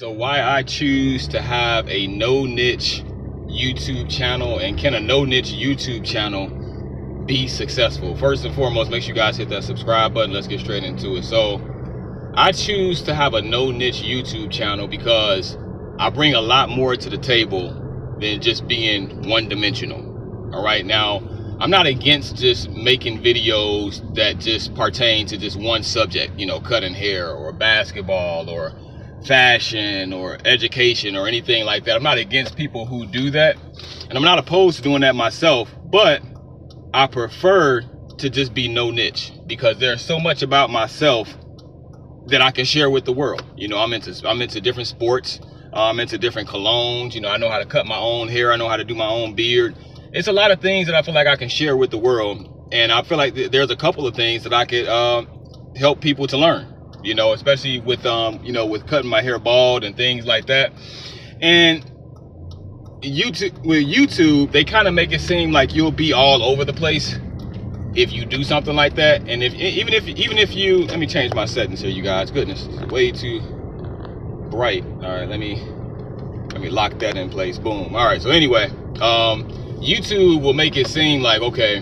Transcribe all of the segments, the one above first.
So why I choose to have a no niche YouTube channel, and can a no niche YouTube channel be successful? First and foremost, make sure you guys hit that subscribe button. Let's get straight into it. So I choose to have a no niche YouTube channel because I bring a lot more to the table than just being one dimensional. All right, now I'm not against just making videos that just pertain to just one subject, you know, cutting hair or basketball or fashion or education or anything like that. I'm not against people who do that, and I'm not opposed to doing that myself, but I prefer to just be no niche because there's so much about myself that I can share with the world. You know, I'm into different sports, I'm into different colognes. You know, I know how to cut my own hair, I know how to do my own beard. It's a lot of things that I feel like I can share with the world, and I feel like there's a couple of things that I could help people to learn. You know, especially with you know, with cutting my hair bald and things like that. And YouTube, they kind of make it seem like you'll be all over the place if you do something like that. And even if you, let me change my settings here, you guys. Goodness, it's way too bright. All right, let me lock that in place. Boom. All right. So anyway, YouTube will make it seem like, okay,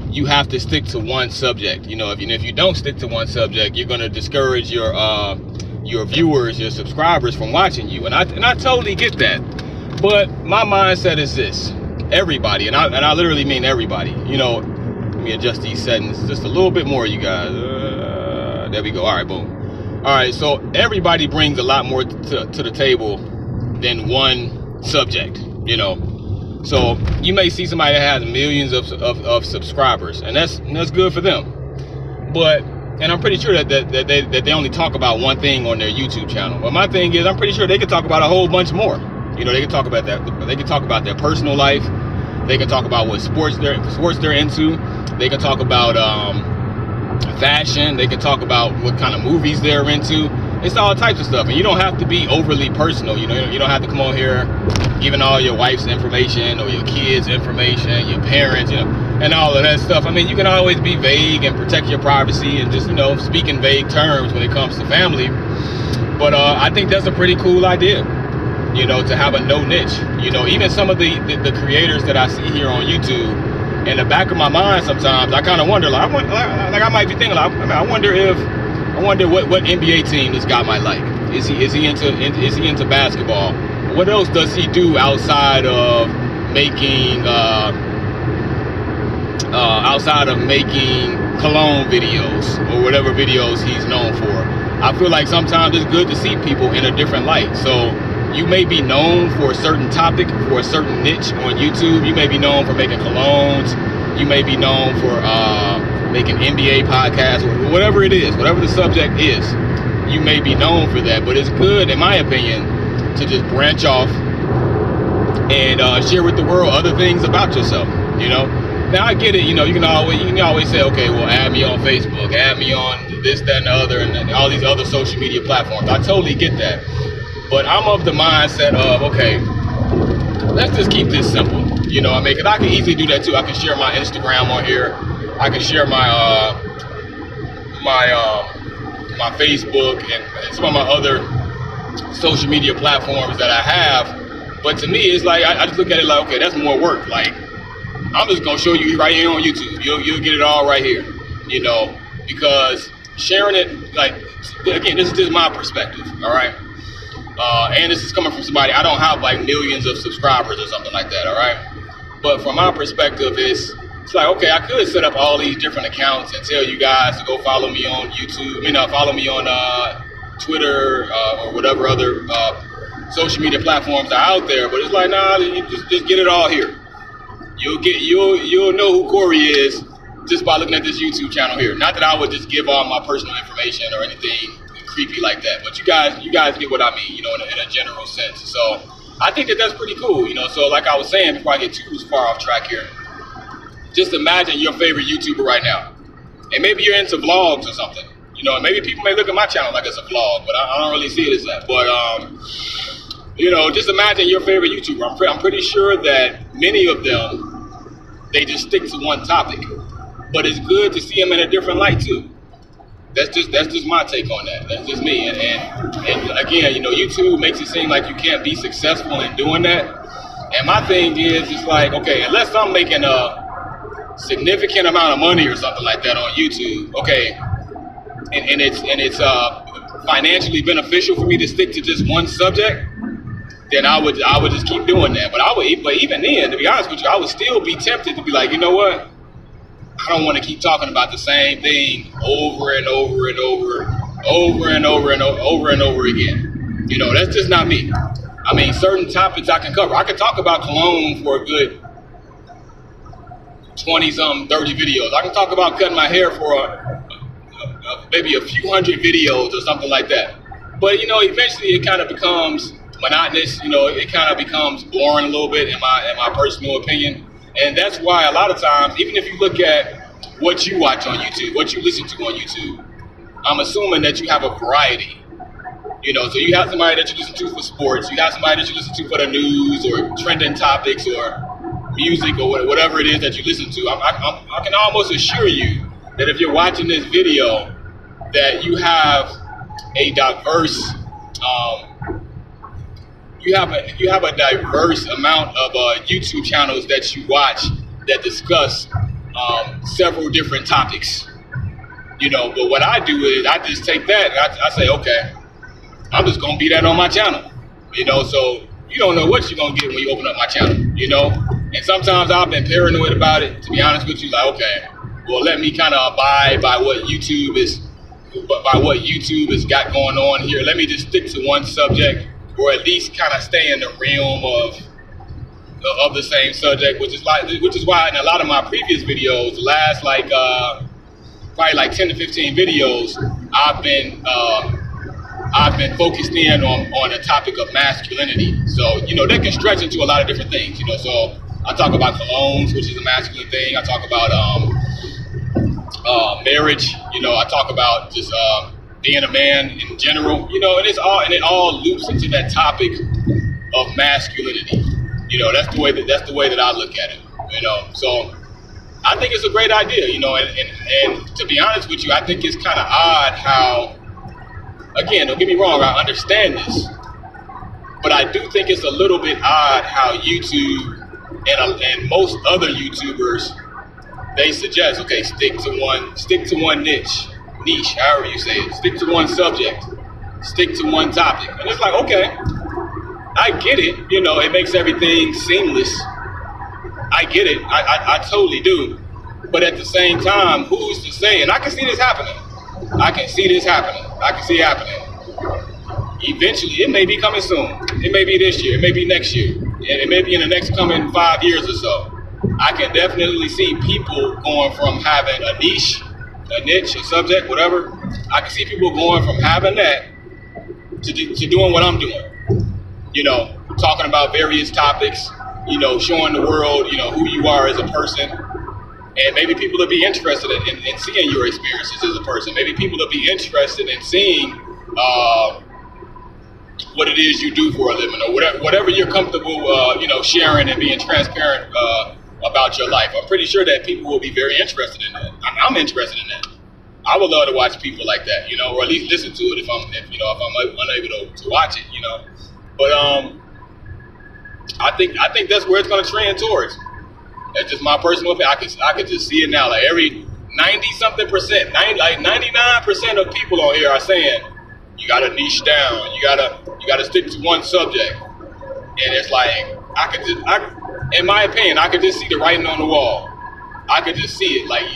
you have to stick to one subject. You know, if you don't stick to one subject, you're going to discourage your viewers, your subscribers from watching you. And I totally get that. But my mindset is this: everybody, and I literally mean everybody. You know, let me adjust these settings just a little bit more, you guys. There we go. All right, boom. All right, so everybody brings a lot more to the table than one subject. You know. So you may see somebody that has millions of subscribers, and that's good for them. And I'm pretty sure that they only talk about one thing on their YouTube channel. But my thing is, I'm pretty sure they could talk about a whole bunch more. You know, they can talk about that. They can talk about their personal life. They can talk about what sports they're into. They can talk about fashion. They can talk about what kind of movies they're into. It's all types of stuff, and you don't have to be overly personal. You know, you don't have to come on here giving all your wife's information or your kids' information, your parents, you know, and all of that stuff. I mean, you can always be vague and protect your privacy and just, you know, speak in vague terms when it comes to family. But I think that's a pretty cool idea, you know, to have a no niche. You know, even some of the creators that I see here on YouTube, in the back of my mind sometimes I kind of wonder, like I might be thinking, like, I wonder what NBA team this guy might like. Is he into basketball? What else does he do outside of making cologne videos or whatever videos he's known for? I feel like sometimes it's good to see people in a different light. So you may be known for a certain topic, for a certain niche on YouTube. You may be known for making colognes. You may be known for making NBA podcasts, or whatever it is, whatever the subject is. You may be known for that, but it's good, in my opinion, to just branch off and share with the world other things about yourself. You know, now I get it. You know, you can always say, okay, well, add me on Facebook, add me on this, that, and the other, and all these other social media platforms. I totally get that, but I'm of the mindset of, okay, let's just keep this simple. You know, I mean, because I can easily do that too. I can share my Instagram on here. I can share my my Facebook and some of my other social media platforms that I have. But to me, it's like I just look at it like, okay, that's more work. Like, I'm just gonna show you right here on YouTube. You'll get it all right here. You know, because sharing it, like, again, this is just my perspective. All right. And this is coming from somebody, I don't have like millions of subscribers or something like that. All right. But from my perspective, it's like, okay, I could set up all these different accounts and tell you guys to go follow me on YouTube. Follow me on Twitter or whatever other social media platforms are out there. But it's like, nah, you just get it all here. You'll know who Corey is just by looking at this YouTube channel here. Not that I would just give all my personal information or anything creepy like that, but you guys get what I mean, you know, in a general sense. So I think that's pretty cool, you know. So like I was saying, before I get too far off track here, just imagine your favorite YouTuber right now, and maybe you're into vlogs or something, you know. And maybe people may look at my channel like it's a vlog, but I don't really see it as that. But you know, just imagine your favorite YouTuber. I'm pretty sure that many of them, they just stick to one topic, but it's good to see them in a different light too. That's just my take on that. That's just me. And again, YouTube makes it seem like you can't be successful in doing that. And my thing is, it's like, okay, unless I'm making a significant amount of money or something like that on YouTube, okay, and it's financially beneficial for me to stick to just one subject, then I would just keep doing that. But even then, to be honest with you, I would still be tempted to be like, you know what? I don't want to keep talking about the same thing over and over and over again. That's just not me. I mean, certain topics I can cover. I can talk about cologne for a good 20-some, 30 videos. I can talk about cutting my hair for maybe a few hundred videos or something like that. But eventually it kind of becomes monotonous. It kind of becomes boring a little bit in my personal opinion. And that's why a lot of times, even if you look at what you watch on YouTube, what you listen to on YouTube, I'm assuming that you have a variety. So you have somebody that you listen to for sports, you have somebody that you listen to for the news or trending topics or music or whatever it is that you listen to. I can almost assure you that if you're watching this video, that you have a diverse you have a diverse amount of YouTube channels that you watch that discuss several different topics. But what I do is I just take that and I say, okay, I'm just gonna be that on my channel. So you don't know what you're gonna get when you open up my channel. And sometimes I've been paranoid about it. To be honest with you, like, okay, well, let me kind of abide by what YouTube has got going on here. Let me just stick to one subject, or at least kind of stay in the realm of the same subject, which is why in a lot of my previous videos, the last probably like 10 to 15 videos, I've been focused in on a topic of masculinity. So that can stretch into a lot of different things. So I talk about colognes, which is a masculine thing. I talk about marriage. I talk about just being a man in general. And it all loops into that topic of masculinity. That's the way that I look at it. So I think it's a great idea. And to be honest with you, I think it's kind of odd how, again, don't get me wrong, I understand this, but I do think it's a little bit odd how YouTube and most other YouTubers, they suggest, okay, stick to one niche, however you say it, stick to one subject, stick to one topic. And it's like, okay, I get it. It makes everything seamless. I get it. I totally do. But at the same time, who's to say? And I can see this happening. I can see it happening. Eventually, it may be coming soon. It may be this year. It may be next year. And it may be in the next coming 5 years or so. I can definitely see people going from having a niche, a subject, whatever. I can see people going from having that to doing what I'm doing. Talking about various topics, showing the world, who you are as a person. And maybe people will be interested in seeing your experiences as a person. Maybe people will be interested in seeing what it is you do for a living, or whatever you're comfortable, sharing and being transparent about your life. I'm pretty sure that people will be very interested in that. I'm interested in that. I would love to watch people like that, or at least listen to it if I'm unable to watch it, But I think that's where it's going to trend towards. That's just my personal opinion. I could just see it now. Like every 90-something%, 99% of people on here are saying you gotta niche down. You gotta stick to one subject. And it's like in my opinion, I could just see the writing on the wall. I could just see it. Like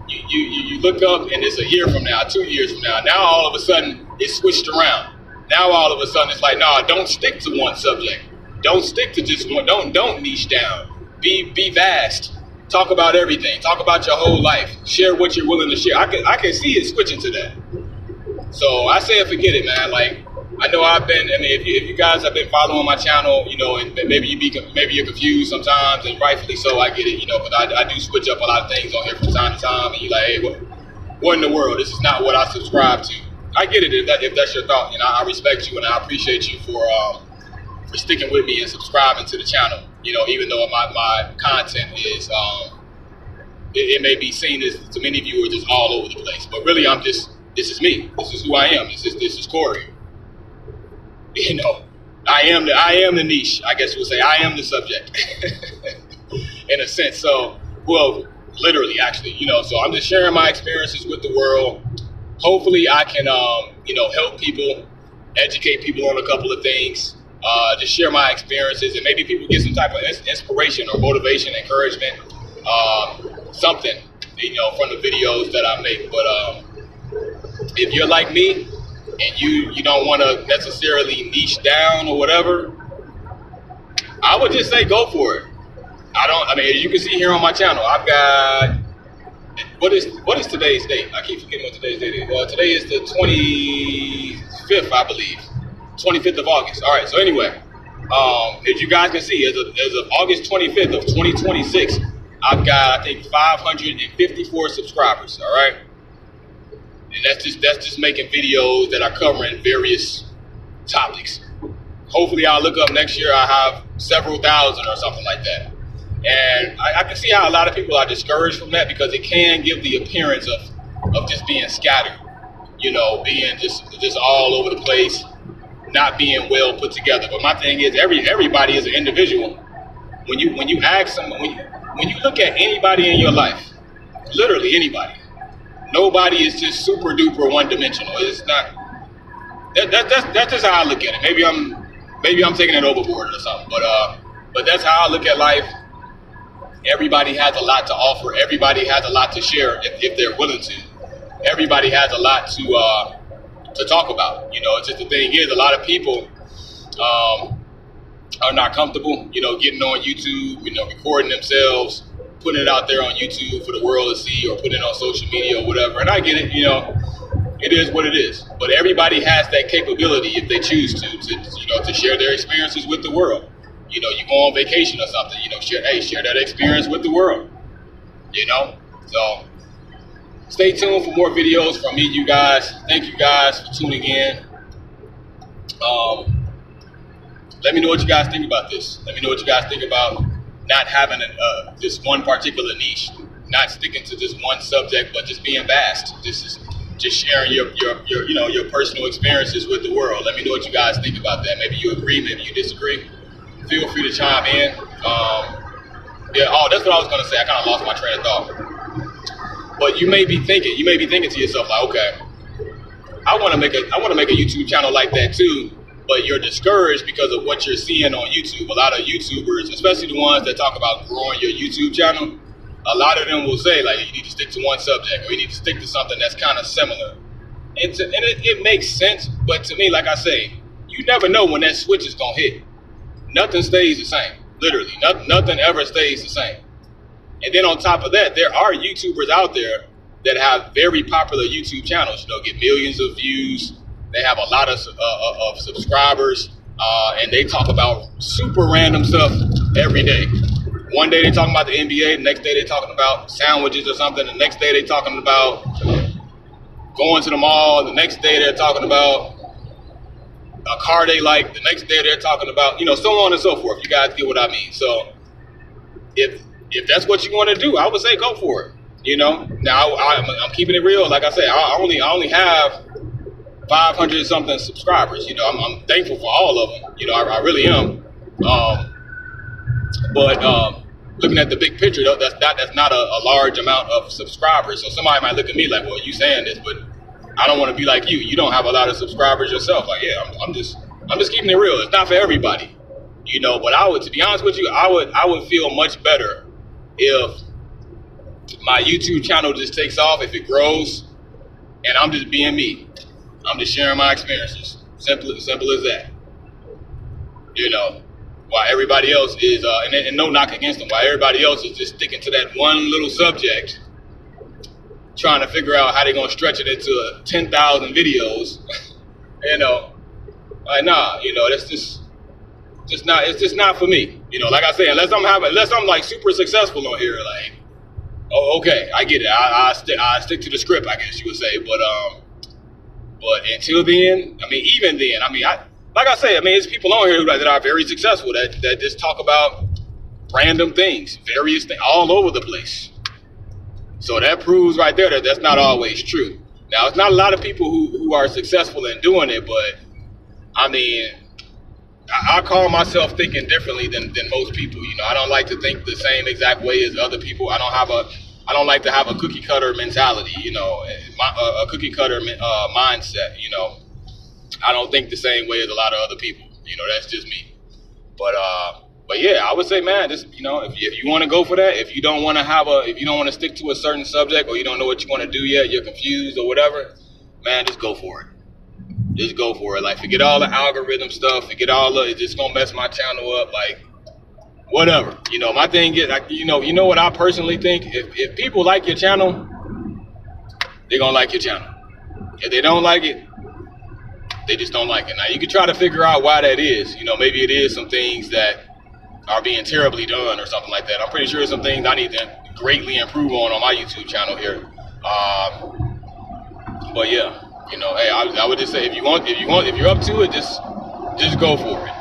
you look up and it's a year from now, 2 years from now. Now all of a sudden it's switched around. Now all of a sudden it's like, nah, don't stick to one subject. Don't stick to just one. Don't niche down. Be vast. Talk about everything. Talk about your whole life. Share what you're willing to share. I can see it switching to that. So I say forget it, man. Like I know if you guys have been following my channel, and maybe you're confused sometimes, and rightfully so. I get it, because I do switch up a lot of things on here from time to time, and you're like, hey, what in the world? This is not what I subscribe to. I get it if that's your thought. I respect you and I appreciate you for sticking with me and subscribing to the channel. Even though my content is it may be seen as to many viewers just all over the place, but really I'm just This is me. This is who I am. This is Corey. You know, I am the niche. I guess we'll say I am the subject, in a sense. So, well, literally, actually, you know. So I'm just sharing my experiences with the world. Hopefully, I can, you know, help people, educate people on a couple of things. Just share my experiences, and maybe people get some type of inspiration or motivation, encouragement, something, you know, from the videos that I make. But if you're like me and you don't want to necessarily niche down or whatever, I would just say go for it. I mean, as you can see here on my channel, I've got, what is today's date? I keep forgetting what today's date is. Well, today is the 25th, I believe. 25th of August. All right, so anyway, as you guys can see, as of August 25th of 2026, I've got, I think, 554 subscribers, all right? And that's just making videos that are covering various topics. Hopefully I'll look up next year, I'll have several thousand or something like that. And I can see how a lot of people are discouraged from that, because it can give the appearance of just being scattered, you know, being just all over the place, not being well put together. But my thing is, everybody is an individual. When you ask someone, when you look at anybody in your life, literally anybody, nobody is just super duper one dimensional. It's not. That's just how I look at it. Maybe I'm taking it overboard or something. But that's how I look at life. Everybody has a lot to offer. Everybody has a lot to share if they're willing to. Everybody has a lot to talk about. You know, it's just the thing is, a lot of people are not comfortable, you know, getting on YouTube, you know, recording themselves, putting it out there on YouTube for the world to see, or putting it on social media or whatever. And I get it, you know, it is what it is. But everybody has that capability, if they choose to you know, to share their experiences with the world. You know, you go on vacation or something, you know, share that experience with the world, you know? So stay tuned for more videos from me, you guys. Thank you guys for tuning in. Let me know what you guys think about this. Let me know what you guys think about not having this one particular niche, not sticking to just one subject, but just being vast. Just sharing your you know, your personal experiences with the world. Let me know what you guys think about that. Maybe you agree, maybe you disagree. Feel free to chime in. Yeah. Oh, that's what I was gonna say. I kind of lost my train of thought. But you may be thinking to yourself, like, okay, I want to make a YouTube channel like that too. But you're discouraged because of what you're seeing on YouTube. A lot of YouTubers, especially the ones that talk about growing your YouTube channel, a lot of them will say, like, you need to stick to one subject, or you need to stick to something that's kind of similar. And it makes sense, but to me, like I say, you never know when that switch is gonna hit. Nothing stays the same. Literally, nothing ever stays the same. And then on top of that, there are YouTubers out there that have very popular YouTube channels, you know, get millions of views. They have a lot of subscribers, and they talk about super random stuff every day. One day they're talking about the NBA, the next day they're talking about sandwiches or something, the next day they're talking about going to the mall, the next day they're talking about a car they like, the next day they're talking about, you know, so on and so forth. You guys get what I mean. So if that's what you want to do, I would say go for it. You know, now I'm keeping it real. Like I say, I only have 500 something subscribers. You know, I'm thankful for all of them. You know, I really am. But looking at the big picture, though, that's not a large amount of subscribers. So somebody might look at me like, well, you saying this, but I don't want to be like you. You don't have a lot of subscribers yourself. Like, yeah, I'm just keeping it real. It's not for everybody, you know. But to be honest with you, I would feel much better if my YouTube channel just takes off, if it grows, and I'm just being me. I'm just sharing my experiences. Simple as that. You know, while everybody else is, and no knock against them, while everybody else is just sticking to that one little subject, trying to figure out how they're gonna stretch it into 10,000 videos. You know, like, nah, you know, that's just not. It's just not for me. You know, like I say, unless I'm like super successful on here, like, oh, okay, I get it. I stick to the script, I guess you would say. But until then, I mean, even then, I mean, like I say, I mean, it's people on here that are very successful that just talk about random things, various things, all over the place. So that proves right there that that's not always true. Now, it's not a lot of people who are successful in doing it, but I mean, I call myself thinking differently than most people. You know, I don't like to think the same exact way as other people. I don't like to have a cookie cutter mentality. You know, a cookie cutter mindset. You know, I don't think the same way as a lot of other people. You know, that's just me. But yeah, I would say, man, just, you know, if you want to go for that, if you don't want to stick to a certain subject, or you don't know what you want to do yet, you're confused or whatever, man, just go for it. Just go for it. Like, forget all the algorithm stuff. Forget all of it. It's just gonna mess my channel up. Like, whatever. You know, my thing is, like, you know what I personally think. If people like your channel, they're gonna like your channel. If they don't like it, they just don't like it. Now, you can try to figure out why that is. You know, maybe it is some things that are being terribly done or something like that. I'm pretty sure some things I need to greatly improve on my YouTube channel here. But yeah. You know, hey, I would just say, if you're up to it, just go for it.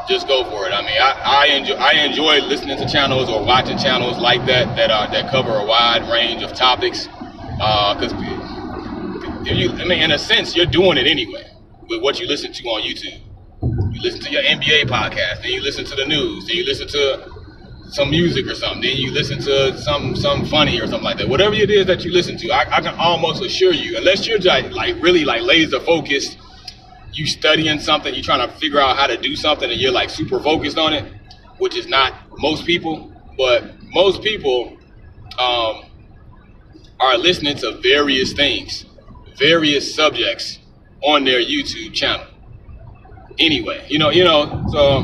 Just go for it. I mean, I enjoy listening to channels or watching channels like that cover a wide range of topics. Because in a sense, you're doing it anyway with what you listen to on YouTube. You listen to your NBA podcast, then you listen to the news, then you listen to some music or something, then you listen to some funny or something like that. Whatever it is that you listen to, I can almost assure you, unless you're like really like laser focused, you studying something, you're trying to figure out how to do something, and you're like super focused on it, which is not most people, but most people are listening to various things, various subjects on their YouTube channel. Anyway, you know, so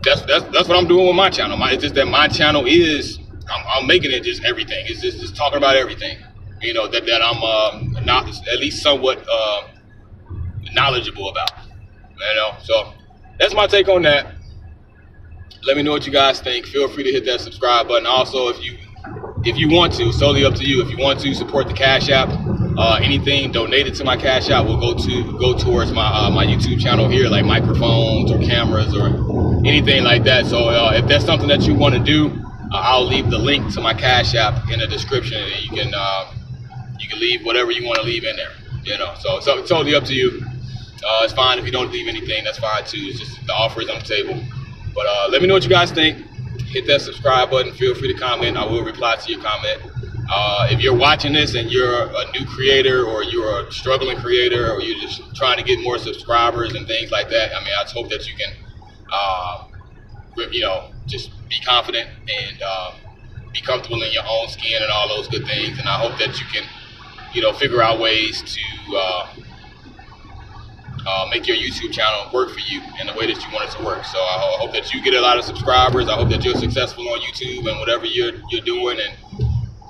that's what I'm doing with my channel. It's just that my channel is, I'm making it just everything. It's just talking about everything, you know, that I'm not at least somewhat knowledgeable about, you know. So that's my take on that. Let me know what you guys think. Feel free to hit that subscribe button. Also, if you want to, solely up to you. If you want to support the Cash App, anything donated to my Cash App will go towards my YouTube channel here, like microphones or cameras or anything like that. So if that's something that you want to do, I'll leave the link to my Cash App in the description, and you can leave whatever you want to leave in there. You know, so it's totally up to you. It's fine if you don't leave anything. That's fine too. It's just the offer is on the table. But let me know what you guys think. Hit that subscribe button. Feel free to comment. I will reply to your comment. If you're watching this and you're a new creator, or you're a struggling creator, or you're just trying to get more subscribers and things like that, I mean, I just hope that you can, you know, just be confident and be comfortable in your own skin and all those good things. And I hope that you can, you know, figure out ways to make your YouTube channel work for you in the way that you want it to work. So I hope that you get a lot of subscribers. I hope that you're successful on YouTube and whatever you're doing. And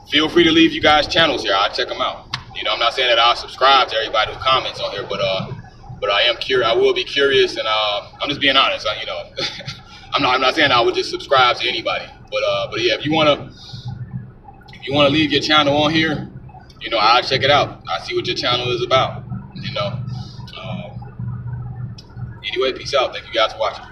feel free to leave you guys channels here. I'll check them out. You know, I'm not saying that I'll subscribe to everybody who comments on here, but I am curious. I will be curious, and I'm just being honest. You know, I'm not saying I would just subscribe to anybody, but yeah, if you wanna leave your channel on here, you know, I'll check it out. I see what your channel is about. You know. Anyway, peace out. Thank you guys for watching.